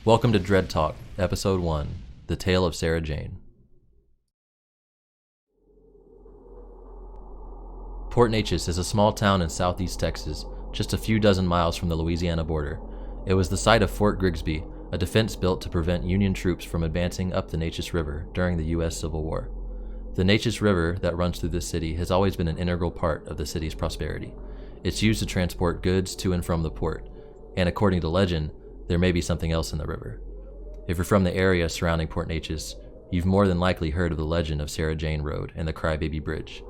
Welcome to Dread Talk, Episode 1, The Tale of Sarah Jane. Port Neches is a small town in southeast Texas, just a few dozen miles from the Louisiana border. It was the site of Fort Grigsby, a defense built to prevent Union troops from advancing up the Neches River during the U.S. Civil War. The Neches River that runs through the city has always been an integral part of the city's prosperity. It's used to transport goods to and from the port, and according to legend, there may be something else in the river. If you're from the area surrounding Port Neches, you've more than likely heard of the legend of Sarah Jane Road and the Crybaby Bridge.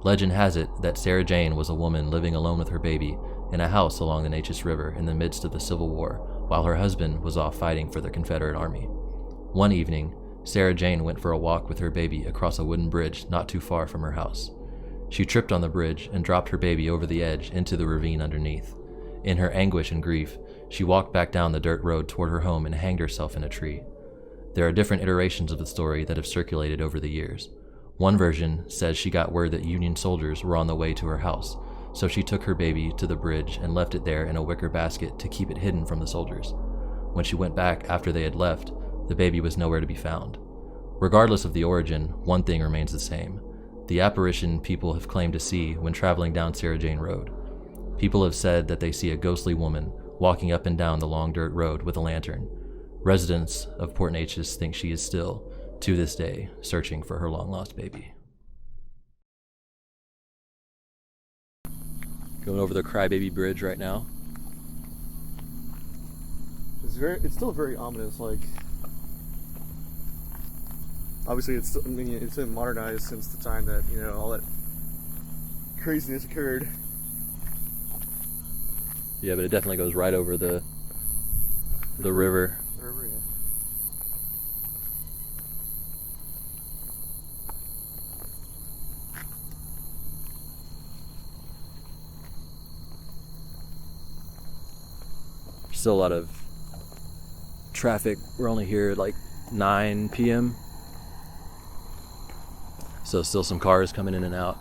Legend has it that Sarah Jane was a woman living alone with her baby in a house along the Neches River in the midst of the Civil War, while her husband was off fighting for the Confederate Army. One evening, Sarah Jane went for a walk with her baby across a wooden bridge not too far from her house. She tripped on the bridge and dropped her baby over the edge into the ravine underneath. In her anguish and grief, she walked back down the dirt road toward her home and hanged herself in a tree. There are different iterations of the story that have circulated over the years. One version says she got word that Union soldiers were on the way to her house, so she took her baby to the bridge and left it there in a wicker basket to keep it hidden from the soldiers. When she went back after they had left, the baby was nowhere to be found. Regardless of the origin, one thing remains the same: the apparition people have claimed to see when traveling down Sarah Jane Road. People have said that they see a ghostly woman walking up and down the long dirt road with a lantern. Residents of Port Neches think she is still, to this day, searching for her long-lost baby. Going over the Crybaby Bridge right now. It's still very ominous. Like, obviously, it's been modernized since the time that all that craziness occurred. Yeah, but it definitely goes right over the river. The river, yeah. Still a lot of traffic. We're only here at like 9 p.m. So still some cars coming in and out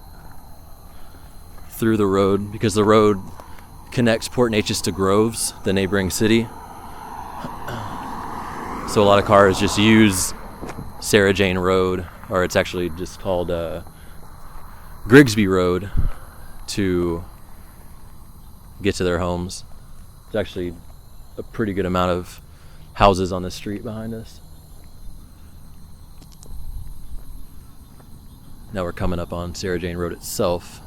through the road, because the road connects Port Neches to Groves, the neighboring city. So a lot of cars just use Sarah Jane Road, or it's actually just called Grigsby Road, to get to their homes. There's actually a pretty good amount of houses on the street behind us. Now we're coming up on Sarah Jane Road itself,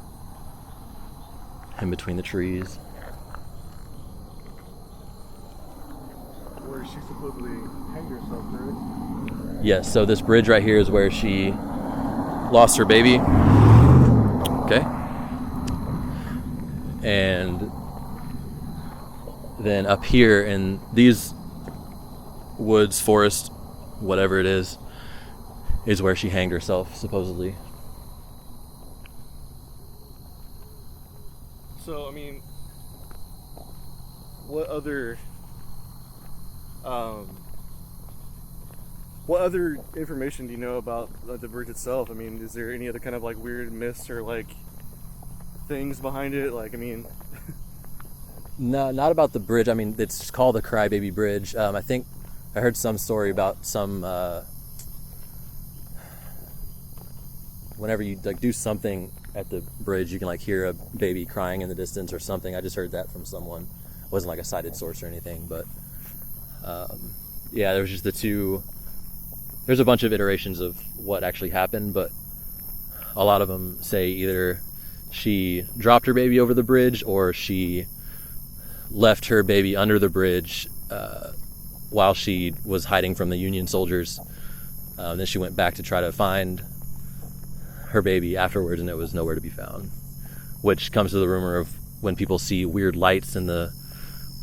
in between the trees. Where she supposedly hanged herself, right? Yes, so this bridge right here is where she lost her baby. Okay. And then up here in these woods, forest, whatever it is where she hanged herself, supposedly. So, I mean, what other information do you know about the bridge itself? I mean, is there any other kind of like weird myths or like things behind it? Like, I mean, No, not about the bridge. I mean, it's called the Crybaby Bridge. I think I heard some story about some whenever you like do something at the bridge, you can like hear a baby crying in the distance or something. I just heard that from someone. It wasn't like a cited source or anything, but yeah, there was just the two. There's a bunch of iterations of what actually happened, but a lot of them say either she dropped her baby over the bridge or she left her baby under the bridge while she was hiding from the Union soldiers. Then she went back to try to find her baby afterwards, and it was nowhere to be found, which comes to the rumor of when people see weird lights in the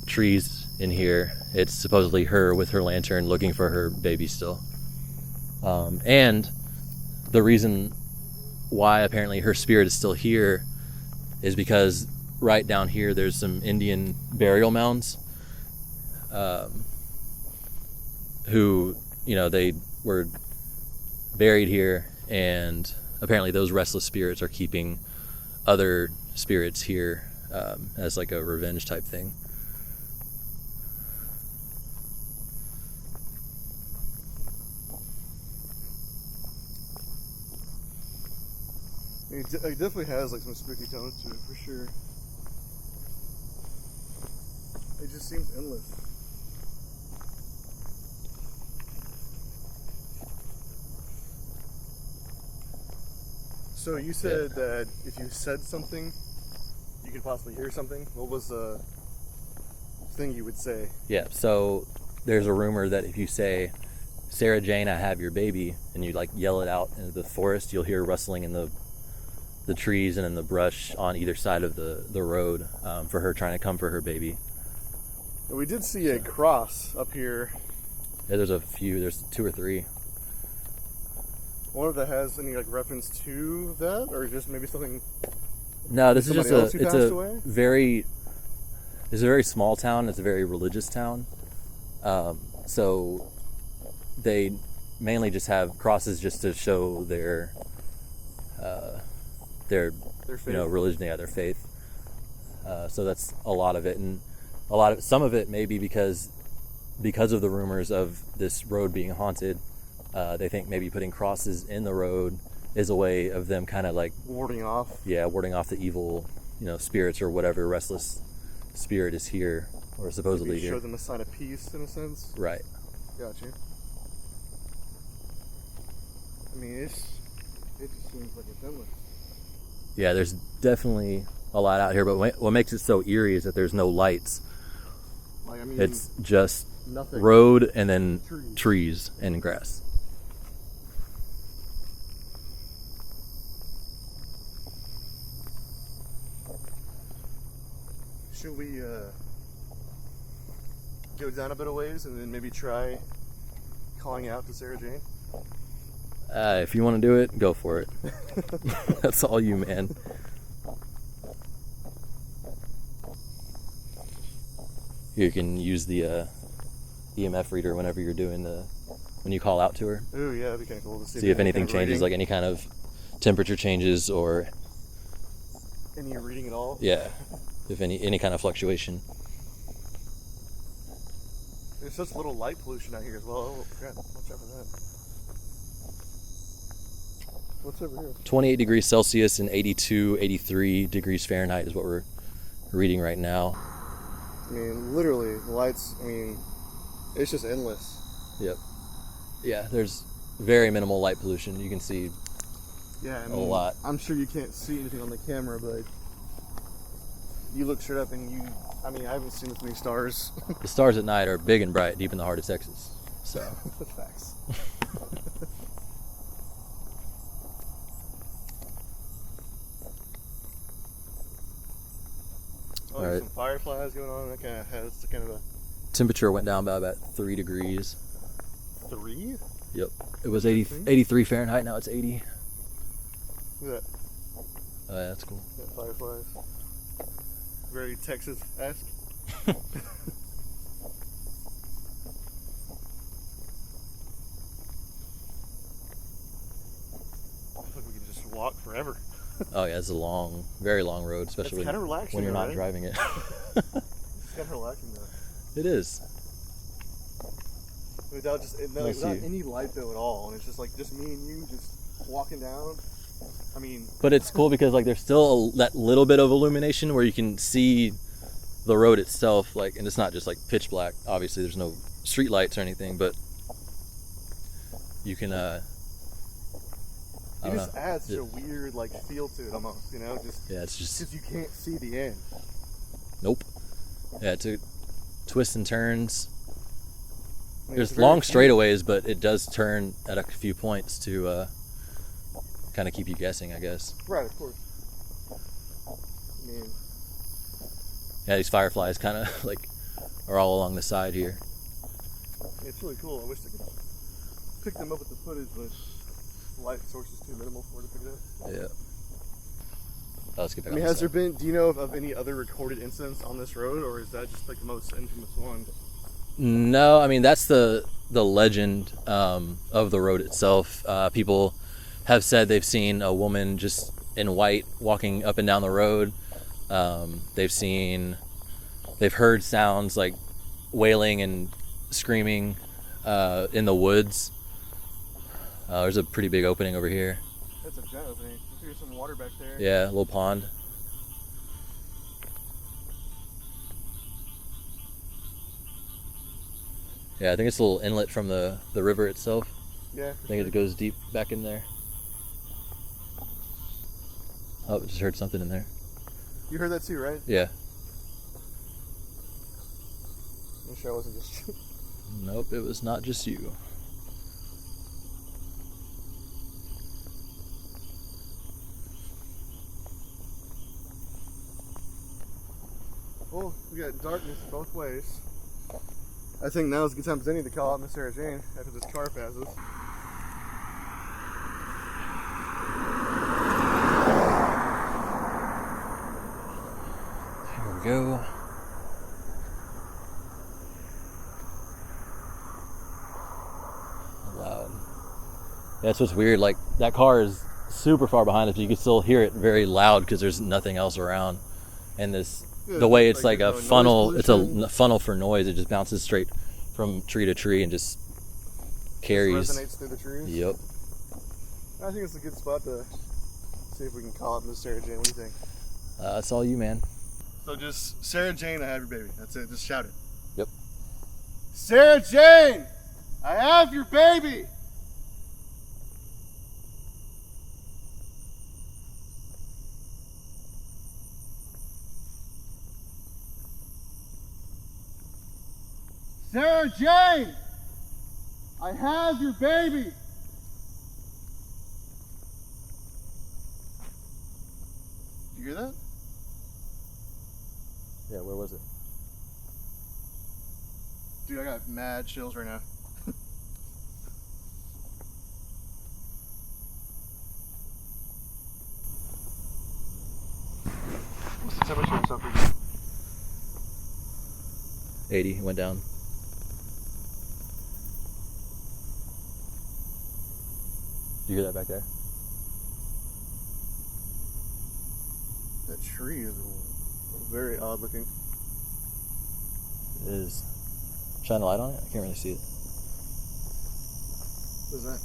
trees in here, it's supposedly her with her lantern looking for her baby still. And the reason why apparently her spirit is still here is because right down here there's some Indian burial mounds who, they were buried here, and apparently those restless spirits are keeping other spirits here as like a revenge type thing. It definitely has like some spooky tones to it for sure. It just seems endless. So you said that if you said something, you could possibly hear something. What was the thing you would say? Yeah, so there's a rumor that if you say, Sarah Jane, I have your baby, and you like yell it out into the forest, you'll hear rustling in the trees and in the brush on either side of the road for her trying to come for her baby. We did see a cross up here. Yeah, there's 2 or 3. I wonder if that has any like reference to that, or just maybe something. No, this is just it's a very small town. It's a very religious town. So they mainly just have crosses just to show their faith. Religion, their faith. So that's a lot of it, and some of it may be because of the rumors of this road being haunted. They think maybe putting crosses in the road is a way of them kind of like warding off the evil, spirits or whatever restless spirit is here or supposedly maybe here. Show them a sign of peace in a sense. Right. Gotcha. I mean, it just seems like it's endless. Yeah, there's definitely a lot out here, but what makes it so eerie is that there's no lights. Like, I mean, it's just nothing. Road and then trees and grass. Should we go down a bit of ways and then maybe try calling out to Sarah Jane? If you want to do it, go for it. That's all you, man. You can use the EMF reader whenever you're doing when you call out to her. Ooh, yeah, that'd be kind of cool to see if anything changes, like any kind of temperature changes or any reading at all. Yeah, if any kind of fluctuation. There's such little light pollution out here as well. Oh, crap. Watch out for that. What's over here? 28 degrees Celsius and 83 degrees Fahrenheit is what we're reading right now. I mean, literally, the lights, it's just endless. Yep. Yeah, there's very minimal light pollution. You can see a lot. I'm sure you can't see anything on the camera, but you look straight up and I haven't seen this many stars. The stars at night are big and bright deep in the heart of Texas. So. Facts. Oh, there's some fireflies going on. That kind of has kind of a... Temperature went down by about 3 degrees. 3? Yep. It was 83 Fahrenheit. Now it's 80. Look at that. Oh, yeah, that's cool. Yeah, fireflies. Very Texas-esque. I feel like we could just walk forever. Oh yeah, it's a very long road, especially when you're not driving it. It's kind of relaxing though. It is. Without any light though at all, and it's just me and you just walking down. But it's cool because there's still that little bit of illumination where you can see the road itself, and it's not just pitch black. Obviously, there's no street lights or anything, but you can. It just adds such a weird feel to it almost, Yeah, it's just because you can't see the end. Nope. Yeah, it's twists and turns. There's long straightaways, but it does turn at a few points to kind of keep you guessing, I guess. Right, of course. Yeah, these fireflies kind of are all along the side here. It's really cool. I wish I could pick them up with the footage, but light source is too minimal for it to pick it up. Yeah. Let's get back on has there been, do you know of any other recorded incidents on this road, or is that just the most infamous one? No, that's the legend of the road itself. People have said they've seen a woman just in white walking up and down the road. They've heard sounds like wailing and screaming in the woods. There's a pretty big opening over here. That's a giant opening. There's some water back there. Yeah, a little pond. Yeah, I think it's a little inlet from the river itself. Yeah. I think it goes deep back in there. Oh, just heard something in there. You heard that too, right? Yeah. I'm sure it wasn't just you. Nope, it was not just you. Oh, we got darkness both ways. I think now is a good time as any to call out Miss Sarah Jane after this car passes. Here we go. Loud. That's what's weird. Like, that car is super far behind us, but you can still hear it very loud because there's nothing else around. And this, Yeah, the way it's like there's a no noise funnel, it's pollution. a funnel for noise. It just bounces straight from tree to tree and just carries. Just resonates through the trees. Yep. I think it's a good spot to see if we can call out Miss Sarah Jane. What do you think? That's all you, man. So just Sarah Jane, I have your baby. That's it. Just shout it. Yep. Sarah Jane, I have your baby. Sarah Jane, I have your baby. Did you hear that? Yeah, where was it? Dude, I got mad chills right now. What's the temperature and stuff for you? 80 went down. Did you hear that back there? That tree is very odd looking. It is. Shine a light on it? I can't really see it. What is that?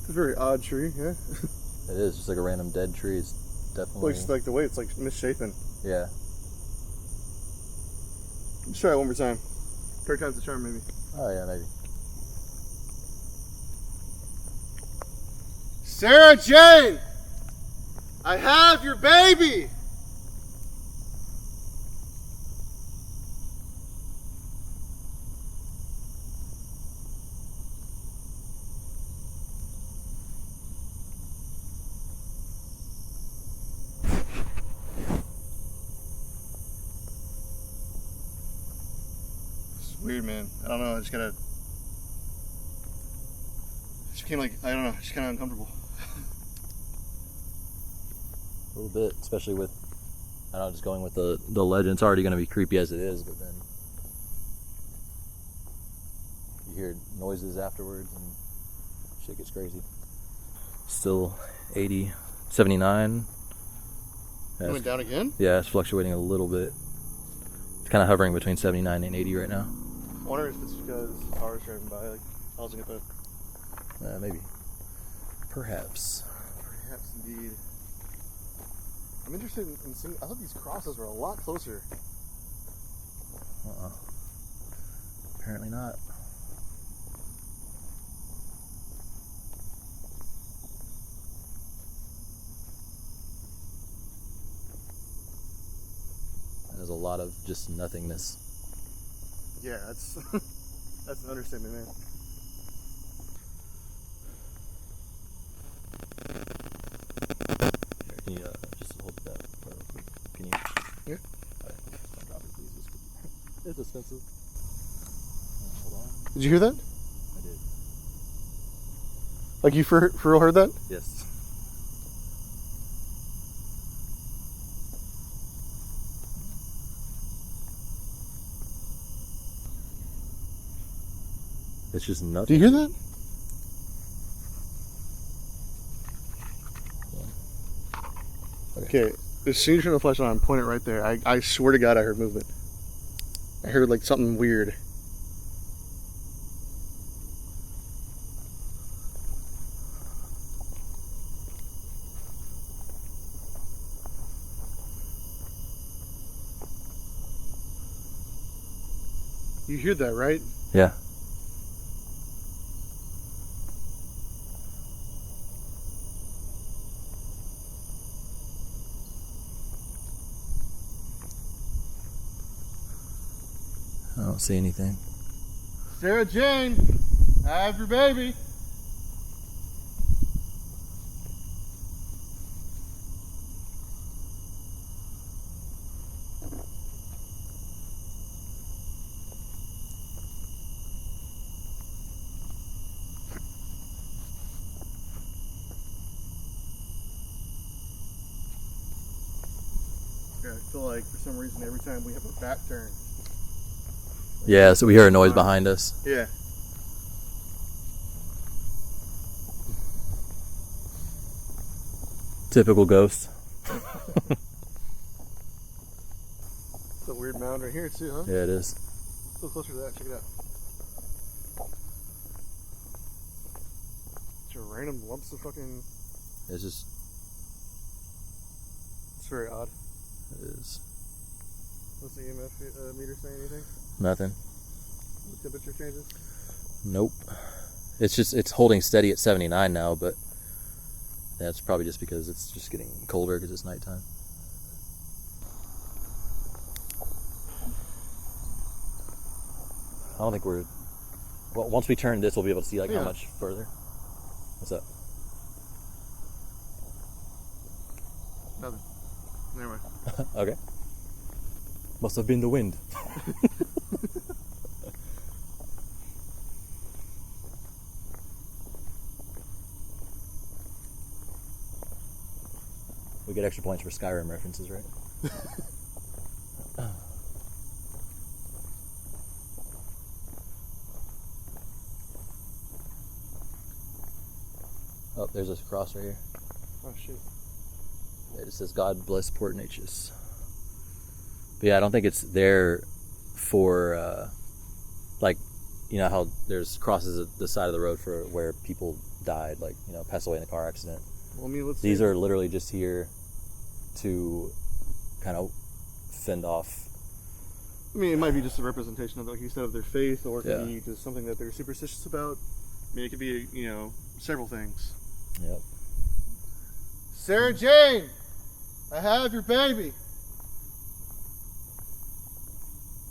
It's a very odd tree, yeah. It is just like a random dead tree. It's definitely. Looks like the way it's like misshapen. Yeah. Let's try it one more time. Third time's the charm, maybe. Oh yeah, maybe. Sarah Jane, I have your baby. It's weird, man. I don't know. I just gotta. It just became like, I don't know. Just kind of uncomfortable. A little bit, especially with, I don't know, just going with the legend. It's already going to be creepy as it is, but then you hear noises afterwards and shit gets crazy. Still 80, 79. Yeah, It went down again? yeah, it's fluctuating a little bit. It's kind of hovering between 79 and 80 right now. I wonder if it's because cars driving by, like, causing it to. Maybe. Perhaps. Perhaps indeed. I'm interested in seeing. I thought these crosses were a lot closer. Apparently not. There's a lot of just nothingness. Yeah, that's that's an understatement, man. Can you just hold that for real quick? Can you? Yeah. Alright, don't drop it, please. It's expensive. Hold on. Did you hear that? I did. Like you for real heard that? Yes. It's just nothing. Do you hear that? Okay, As soon as you turn the flashlight on, point it right there. I swear to God, I heard movement. I heard like something weird. You hear that, right? Yeah. I don't see anything. Sarah Jane, I have your baby. Yeah, I feel like for some reason every time we have a back turn. Yeah, so we hear a noise behind us. Yeah. Typical ghost. It's a weird mound right here too, huh? Yeah, it is. Go closer to that, check it out. Just random lumps of fucking... It's just, It's very odd. it is. What's the EMF meter saying, anything? Nothing. The temperature changes? Nope. It's holding steady at 79 now, but that's probably just because it's just getting colder because it's nighttime. I don't think we're... Well, once we turn this, we'll be able to see like how much further. What's up? Nothing. Never mind. Okay. Must have been the wind. We get extra points for Skyrim references, right? Oh, there's a cross right here. Oh shit. It just says God bless Port Neches. But yeah, I don't think it's there for like, you know how there's crosses at the side of the road for where people died, like, you know, passed away in a car accident. Well, I mean, let's These see. are literally just here to kind of fend off. I mean, it might be just a representation of, like you said, of their faith, or it could Yeah. be just something that they're superstitious about. I mean, it could be, you know, several things. Yep. Sarah Jane, I have your baby.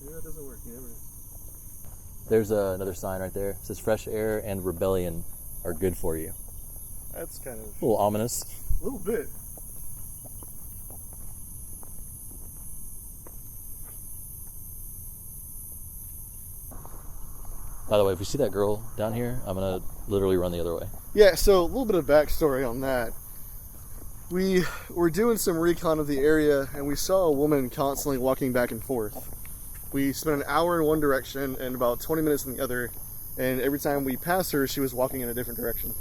Maybe that doesn't work. You never know. There's another sign right there. It says fresh air and rebellion are good for you. That's kind of A little ominous. a little bit. By the way, if we see that girl down here, I'm gonna literally run the other way. Yeah, so a little bit of backstory on that. We were doing some recon of the area, and we saw a woman constantly walking back and forth. We spent an hour in one direction and about 20 minutes in the other, and every time we passed her, she was walking in a different direction,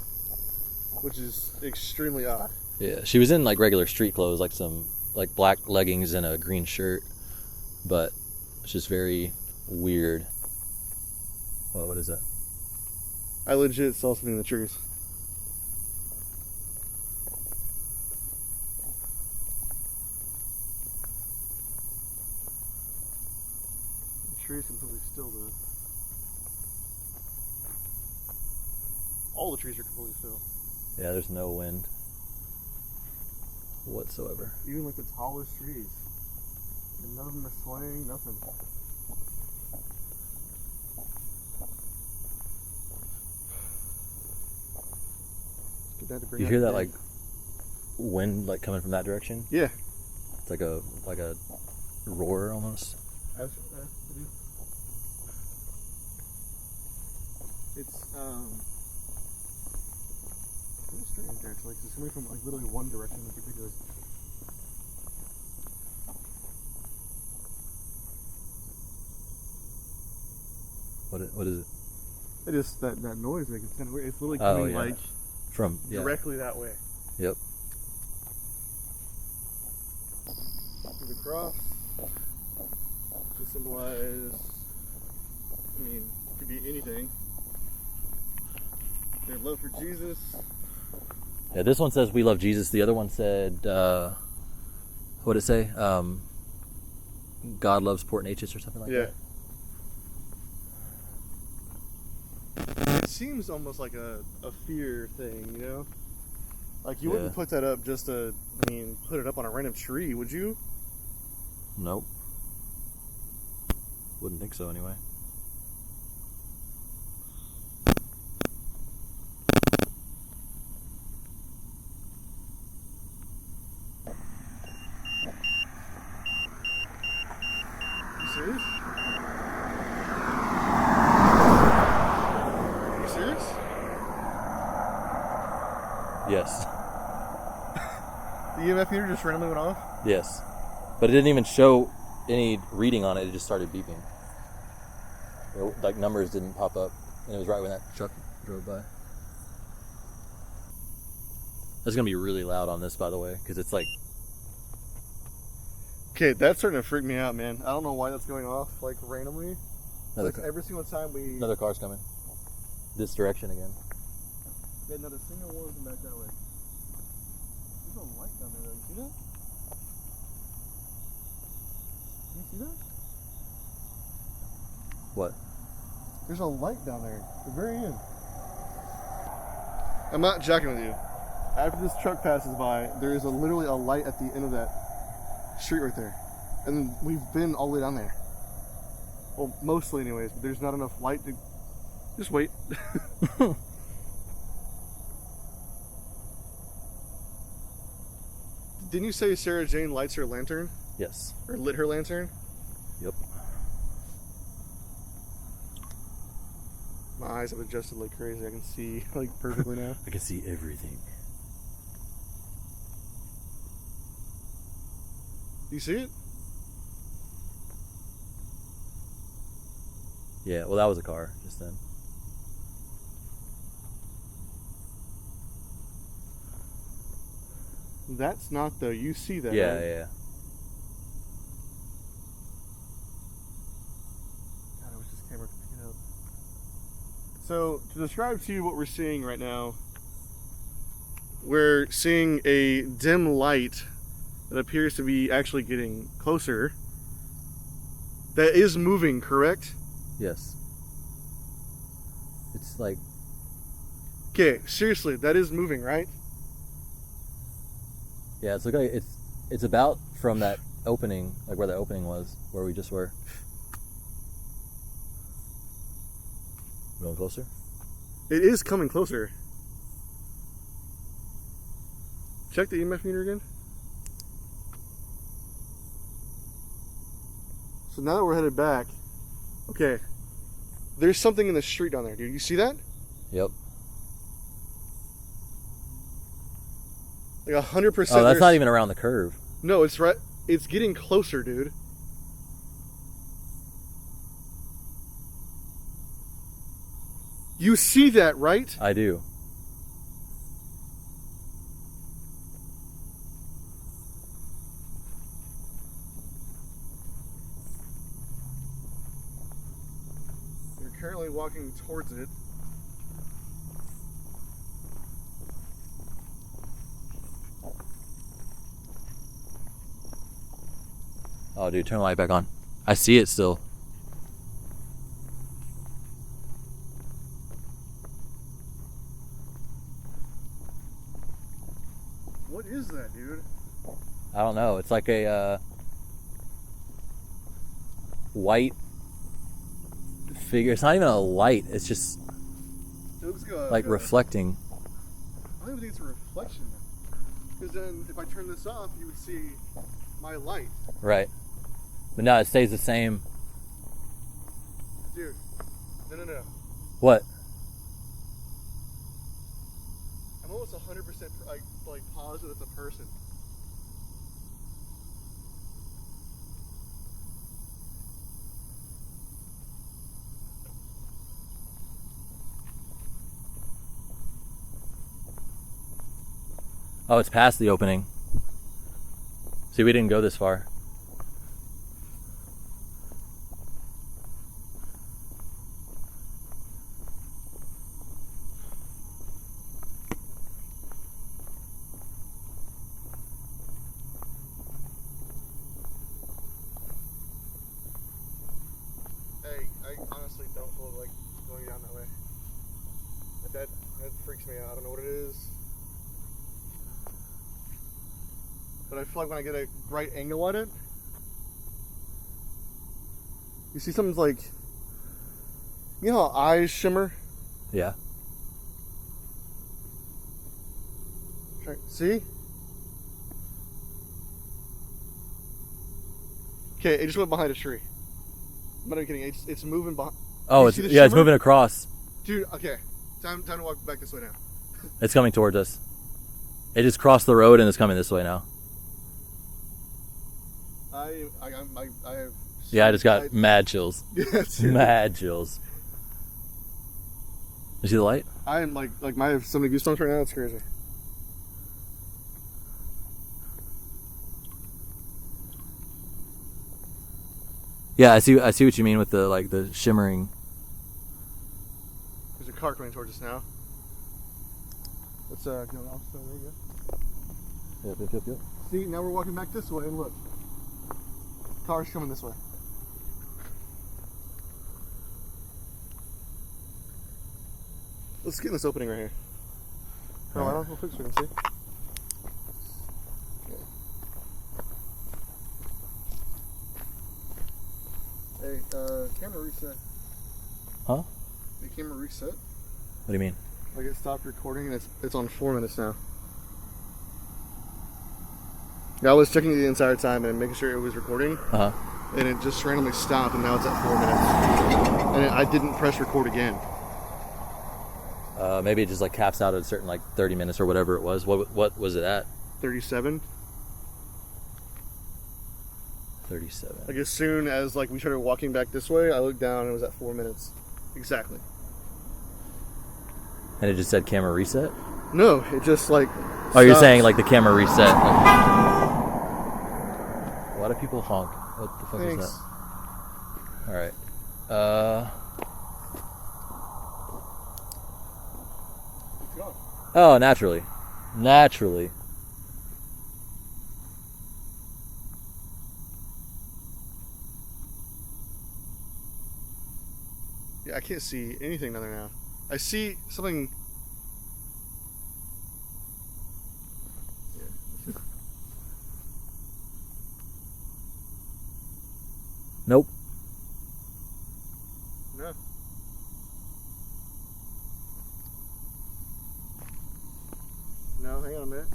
which is extremely odd. Yeah, she was in like regular street clothes, like some like black leggings and a green shirt, but it's just very weird. What is that? I legit saw something in the trees. The trees completely still though. All the trees are completely still. Yeah, there's no wind whatsoever. Even like the tallest trees. And none of them are swaying, nothing. Get that to bring You out hear the that day. like wind like coming from that direction? Yeah. It's like a roar almost. It's really strange actually, 'cause it's coming from like literally one direction in particular. What is it? It is that noise, like it's kind of weird. It's literally Oh, coming yeah. like From directly that way. Yep. the cross to symbolize, could be anything. Their love for Jesus. Yeah, this one says we love Jesus. The other one said, what did it say? God loves Port Neches or something like that. It seems almost like a fear thing, you know? Like you wouldn't put that up just to, put it up on a random tree, would you? Nope. Wouldn't think so anyway. You serious? Are you serious? Yes. The EMF meter just randomly went off? Yes. But it didn't even show any reading on it. It just started beeping. Like numbers didn't pop up. And it was right when that truck drove by. That's going to be really loud on this, by the way, because it's like... Okay, that's starting to freak me out, man. I don't know why that's going off, like, randomly. Every single time we... Another car's coming. This direction again. Yeah, not a single one from back that way. There's a light down there, though. You see that? You see that? What? There's a light down there, at the very end. I'm not joking with you. After this truck passes by, there is literally a light at the end of that street right there. And we've been all the way down there. Well, mostly anyways, but there's not enough light to... Just wait. Didn't you say Sarah Jane lights her lantern? Yes. Or lit her lantern? Yep. My eyes have adjusted like crazy. I can see like perfectly now. I can see everything. Do you see it? Yeah, well that was a car just then. That's not though. You see that? Yeah, right? yeah. God, I wish this camera could pick it up. So, to describe to you what we're seeing right now, we're seeing a dim light that appears to be actually getting closer. That is moving, correct? Yes. It's like... Okay, seriously, that is moving, right? Yeah, it's like it's about from that opening, like where the opening was, where we just were. Going closer? It is coming closer. Check the EMF meter again. So now that we're headed back, okay, there's something in the street down there, dude. You see that? Yep. Like 100%. Oh, that's not even around the curve. No, it's right. It's getting closer, dude. You see that, right? I do. You're currently walking towards it. Oh, dude, turn the light back on. I see it still. What is that, dude? I don't know. It's like a white figure. It's not even a light. It's just It looks like reflecting. I don't even think it's a reflection. Because then, if I turn this off, you would see my light. Right. But no, it stays the same. Dude, no. What? I'm almost 100% like positive it's a person. Oh, it's past the opening. See, we didn't go this far. honestly don't like going down that way. That freaks me out. I don't know what it is. But I feel like when I get a right angle at it, you see something's like, you know how eyes shimmer? Yeah. See? Okay, it just went behind a tree. I'm not even kidding. It's moving behind. Oh, it's moving across. Dude, okay. Time to walk back this way now. It's coming towards us. It just crossed the road and it's coming this way now. I have. Yeah, I just got mad chills. Yeah, mad chills. You see the light? I am I have so many goosebumps right now. It's crazy. Yeah, I see what you mean with the shimmering. There's a car coming towards us now. Let's go off. There you go. Yep. See, now we're walking back this way, and look, car's coming this way. Let's get in this opening right here. Turn around real quick so we can see. Hey, camera reset. Huh? The camera reset? What do you mean? Like it stopped recording and it's on 4 minutes now. Yeah, I was checking the entire time and making sure it was recording. Uh-huh. And it just randomly stopped and now it's at 4 minutes. And I didn't press record again. Maybe it just caps out at a certain 30 minutes or whatever it was. What was it at? 37. 37. Like as soon as we started walking back this way, I looked down and it was at 4 minutes. Exactly. And it just said camera reset? No, it just Oh, you're saying the camera reset. A lot of people honk. What the fuck Thanks. is that? Alright. It's gone. Oh, naturally. Naturally. Yeah, I can't see anything down there now. I see something. Nope. No. No, hang on a minute.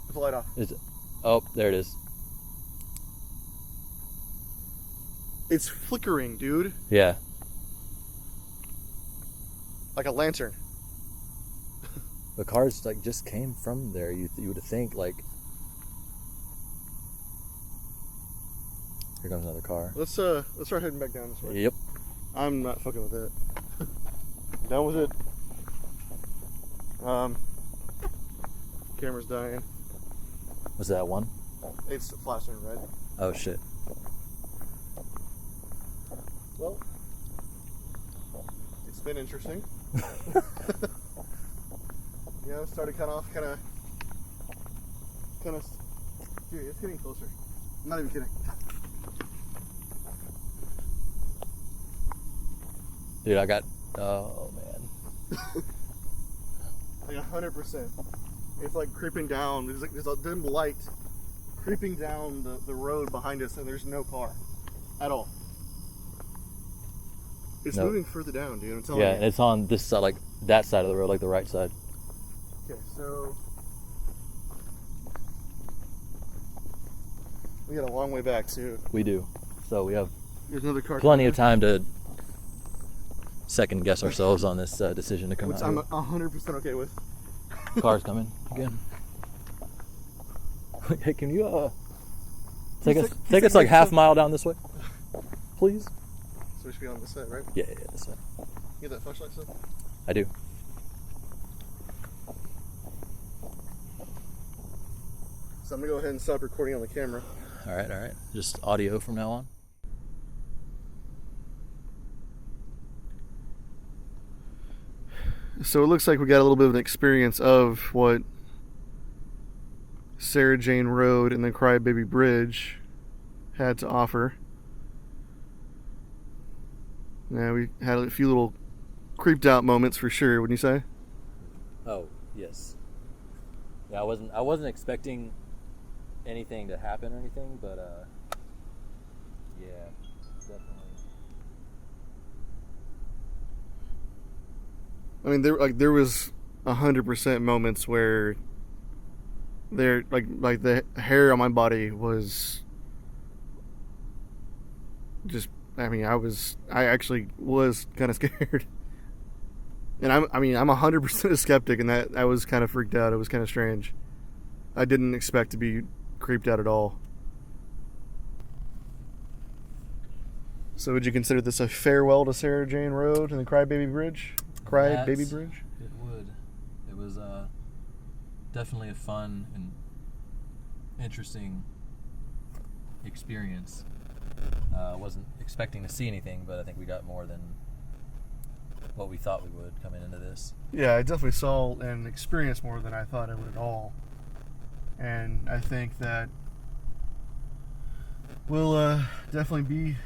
Put the light off. Oh, there it is. It's flickering, dude. Yeah. Like a lantern. The cars just came from there. You would think Here comes another car. Let's start heading back down this way. Yep. I'm not fucking with it. Done with it. Camera's dying. Was that one? It's flashing red. Oh shit. Well, it's been interesting. Started kind of. Dude, it's getting closer. I'm not even kidding. Dude, I got. Oh man. 100%. It's creeping down. There's a dim light creeping down the road behind us, and there's no car at all. It's moving further down, dude. I'm telling you. Yeah, and it's on this side, that side of the road, the right side. Okay, so we got a long way back too. We do. So we have There's another car. plenty of time to second guess ourselves on this decision to come Which out. I'm 100% okay with. Car's coming again. Hey, can you take us half mile down this way, please? So we should be on this side, right? Yeah, this way. You get that flashlight stuff? I do. So I'm gonna go ahead and stop recording on the camera. All right. Just audio from now on. So it looks like we got a little bit of an experience of what Sarah Jane Road and the Crybaby Bridge had to offer. Yeah, we had a few little creeped out moments for sure, wouldn't you say? Oh, yes. Yeah, I wasn't expecting anything to happen or anything, but yeah, definitely. I mean, there was 100% moments where like the hair on my body was just. I mean, I actually was kind of scared, and I'm 100% a skeptic, and that I was kind of freaked out. It was kind of strange. I didn't expect to be creeped out at all. So, would you consider this a farewell to Sarah Jane Road and the Crybaby Bridge? Crybaby Bridge? It would. It was definitely a fun and interesting experience. Wasn't expecting to see anything, but I think we got more than what we thought we would coming into this. Yeah, I definitely saw and experienced more than I thought I would at all. And I think that will definitely be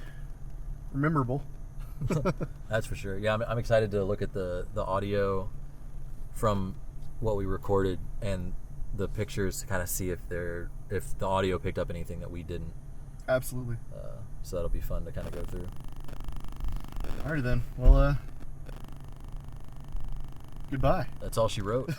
memorable. That's for sure. Yeah, I'm excited to look at the audio from what we recorded and the pictures to kind of see if the audio picked up anything that we didn't. Absolutely. So that'll be fun to kind of go through. Alrighty then. Well, goodbye. That's all she wrote.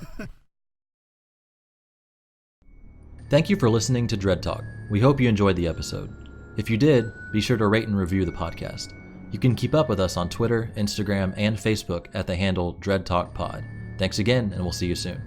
Thank you for listening to Dread Talk. We hope you enjoyed the episode. If you did, be sure to rate and review the podcast. You can keep up with us on Twitter, Instagram, and Facebook at the handle Dread Talk Pod. Thanks again, and we'll see you soon.